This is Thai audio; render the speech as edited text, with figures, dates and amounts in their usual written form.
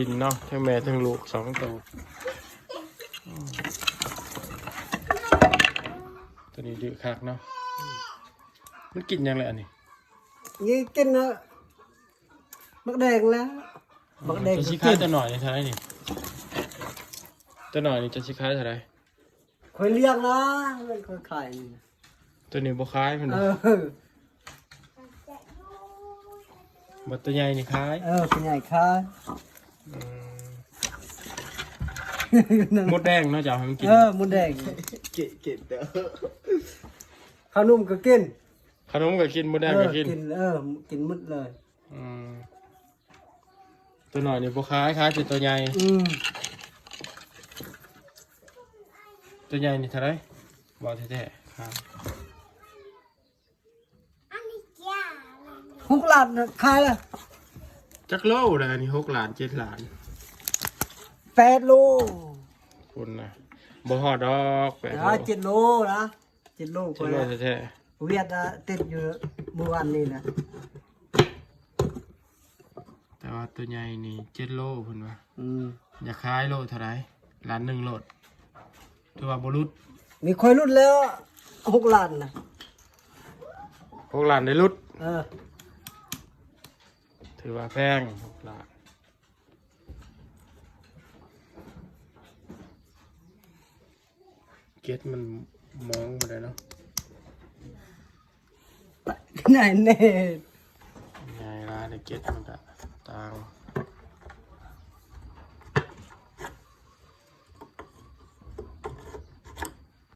กินเนาะทั้งแม่ทั้งลูกสองตัวตัวนี้ดื้อคักเนาะมันกินยังไงอันนี้นี่กินมักแดงแล้วมักแดงจะชี้คายตัวหน่อยนี่เท่าไรนี่ตัวหน่อยนี่จะชี้คายเท่าไรคอยเลี้ยงนะไม่คอยขายตัวนี้บ่คายมันบ่ตัวใหญ่นี่คายเป็นใหญ่คายมดแดงเนาะจะให้มันกินมดแดงกินเด้อขนมก็กินขนมก็กินมดแดงก็กินกินหมดเลยตัวหน่อยนี่บ่คายแต่ตัวใหญ่ตัวใหญ่นี่เท่าไรบ่แท้ๆครับ6 ล้านขายละจักโลเลยอันนี้6 ล้าน7 ล้าน8 โลคุณนะบ่ฮอดดอก8 โล7 โลนะ7 โล7 โลแท้ๆเวียดติดอยู่เมื่อวันนี้นะแต่ว่าตัวใหญ่นี่7 โลเพิ่นว่าอยากขายโลเท่าไรล้าน1โลดถือว่าบ่รุดมีค่อยรุดแล้ว6 ล้านนะ6 ล้านได้รุดถือว่าแพง6 ล้านเก็ตมันมองมาได้เนาะไหนเน่ไงล่ะในเก็ตมันก็ต่าง